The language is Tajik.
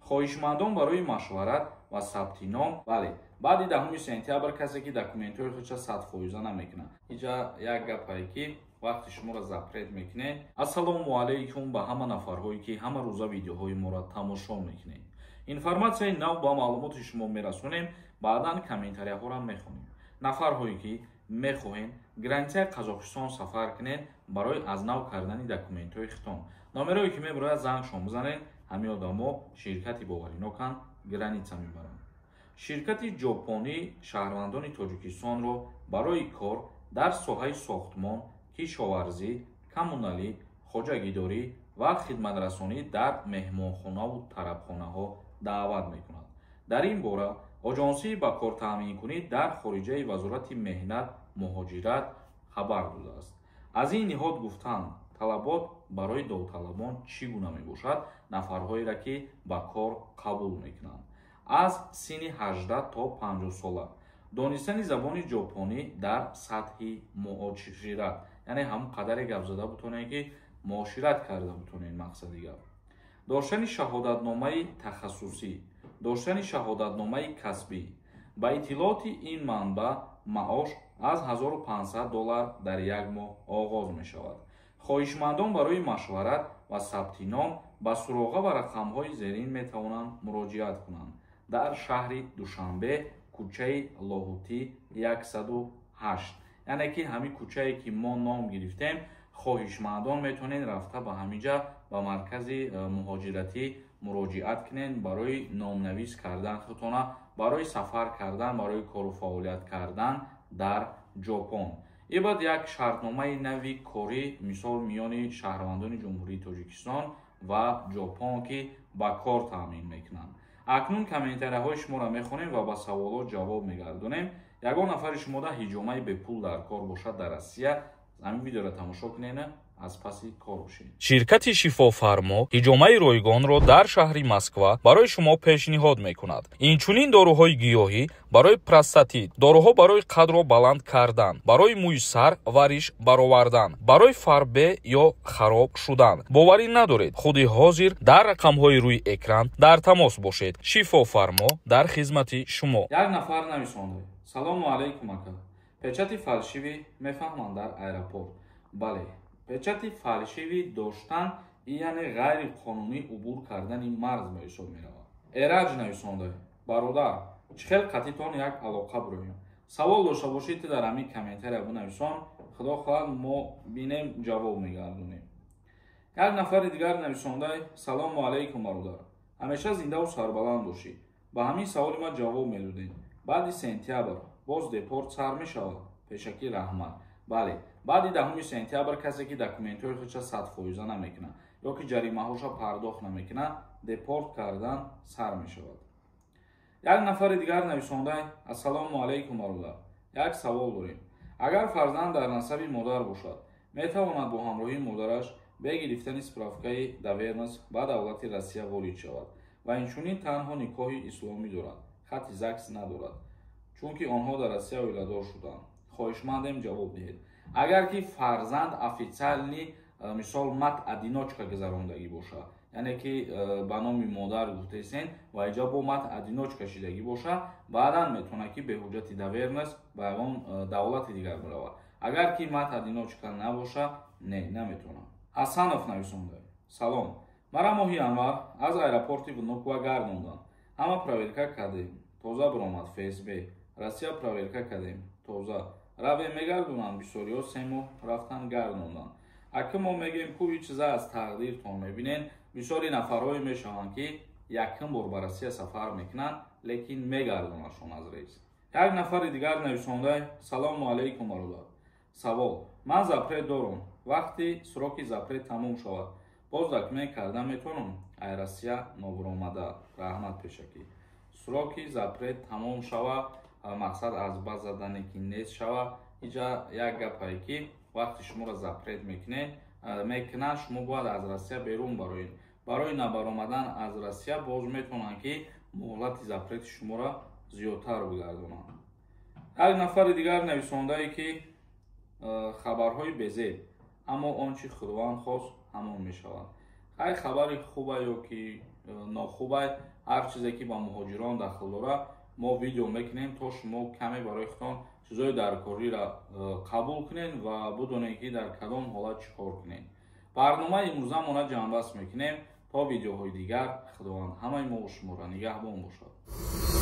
хоҳишмандон барои машварат ва сабти ном. бале баъди 10 сентябр касе ки документҳои худша 100% намекунад. инҷа як гапае ки вақти шуморо запрет мекунед. ассалому алайкум ба ҳама нафарҳое ки ҳама рӯза видеоҳои моро тамошо мекунед. информатсияи нав ба маълумоти шумо мерасонем, баъдан комментарияҳоро мехонем. нафарҳое ки мехоҳем границаи Қазоқистон сафар кунед барои аз нав кардани документҳои хитон, номерое ки мебарояд зангшон бизанед, ҳамин одамо ширкати боваринокан граница мебаранд. ширкати ҷопонӣ шаҳрвандони Тоҷикистонро барои кор дар соҳаи сохтмон, кишоварзӣ, коммуналӣ, хоҷагидорӣ ва хидматрасонӣ дар меҳмонхонаву тарабхонаҳо даъват мекунад. дар ин бора оҷонсии ба кор таъминкунӣ дар хориҷаи Вазорати меҳнат муҳоҷират хабар додааст. аз ин ниҳод гуфтанд талабот барои довталабон чӣ гуна мебошад, нафарҳоеро ки ба кор қабул мекунанд. аз синни 18 то 50 сола донистани забони ҷопонӣ дар сатҳи муошират, яъне ҳамон қадаре гап зада бутонед ки муошират карда бутонед. мақсади гап доштани шаҳодатномаи тахассусӣ, доштани шаҳодатномаи касбӣ. ба иттилооти ин манбаъ маош аз $1500 дар як моҳ оғоз мешавад. хоҳишмандон барои машварат ва сабти ном ба суроға ва рақамҳои зерин метавонанд муроҷиат кунанд. дар шаҳри Душанбе, кӯчаи Лоҳутӣ 108, яъне ки ҳамин кӯчае ки мо ном гирифтем, хоҳишмандон метавонед рафта ба ҳаминҷа ба маркази муҳоҷиратӣ муроҷиат кунед барои номнавис кардан худтона, барои сафар кардан, барои кору фаъолият кардан дар ҷопон. ибад як шартномаи нави корӣ мисол миёни шаҳрвандони ҷумҳурии Тоҷикистон ва ҷопон ки ба кор таъмин мекунанд. акнун комментарияҳои шуморо мехонем ва ба саволот ҷавоб мегардонем. ягон нафари шумода ҳиҷомаи бепул дар кор бошад дар Россия, ҳамин видеоро тамошо кунед, аз паси кор бошед. ширкати шифофармо ҳиҷомаи ройгонро дар шаҳри Москва барои шумо пешниҳод мекунад. инчунин доруҳои гиёҳӣ барои простатит, доруҳо барои қадро баланд кардан, барои мӯи сар ва риш баровардан, барои фарбе ё хароб шудан. боварӣ надоред, худи ҳозир дар рақамҳои рӯи экран дар тамос бошед. шифофармо дар хизмати шумо. як нафар нависонда: салому алайкум ака, печати фалшивӣ мефаҳманд дар аэропорт. бале печати фалшивӣ доштан яъне ғайриқонунӣ убур кардани марз ба ҳисоб меравад. эраҷ нависонда: бародар, чӣ хел қатитон як алоқа бироем. савол дошта бошед дар ҳамин комментария бинависон, худо хоҳад мо бинем ҷавоб мегардонем. як нафари дигар нависонда: салому алайкум бародар, ҳамеша зиндаву сарбаланд бошӣ. ба ҳамин саволи ман ҷавоб медодем. баъди сентябр боз депорт сар мешавад? пешакӣ раҳмат. бале баъди 10 сентябр касе ки документҳои худша 100% намекунад ё ки ҷаримаҳоша пардохт намекунад, депорт кардан сар мешавад. як нафари дигар нависонда: ассалому алайкум бародар, як савол дорем. агар фарзанд дар насаби модар бошад, метавонад бо ҳамроҳии модараш бе гирифтани справкаи давернас ба давлати Россия ворид шавад ва инчунин танҳо никоҳи исломӣ дорад, хати ЗАГС надорад, чунки онҳо дар Россия оиладор шуданд. хоҳишмандем ҷавоб диҳед. агар ки фарзанд официални мисол мат одиночка гузарондагӣ бошад, яъне ки ба номи модар гуфтесен ва иҷа бо мат одиночка шидагӣ бошад, баъдан метавонад ки беҳуҷҷати давернас ба ягон давлати дигар биравад. агар ки мат одиночка набошад, не наметавонад. ҳасанов нависонда: салом, мара моҳи январ аз аэропорти Внуково гардонданд. ҳама проверка кардем, тоза биромад ФСБ. Россия проверка кардем, тоза равем мегардонанд. бисёриҳо 3 моҳ рафтан гардонданд. ака мо мегӯем ку ҳеҷ чиза аз тақдиртон мебинен. бисёри нафарҳое мешаванд ки якум бор ба Россия сафар мекунанд, лекин мегардонадшон аз рейс. як нафари дигар нависонда: салому алайкум бародар, савол, ман запрет дорам. вақти сроки запрет тамом шавад, боз документ кардан метавонам? ай Россия нобуромада, раҳмат пешакӣ. сроки запрет тамом шавад, мақсад аз бас задане ки нест шавад. инҷа як гапае ки вақти шуморо запрет мекунад, шумо бояд аз Россия берун бароед. барои набаромадан аз Россия боз метавонанд ки муҳлати запрети шуморо зиёдтар бигардонанд. як нафари дигар нависондае ки хабарҳои безед, аммо он чи худованд хост ҳамон мешавад. хай хабари хубе ё ки нохуб аст. ҳар чизе ки ба муҳоҷирон дахл дора мо видео мекунем, то шумо каме барои худтон чизои даркориро қабул кунед ва бидонед ки дар кадом ҳолат чӣ кор кунед. барномаи имрӯзамона ҷамъбаст мекунем. то видеоҳои дигар худованд ҳамаи мо шуморо нигаҳбон бошад.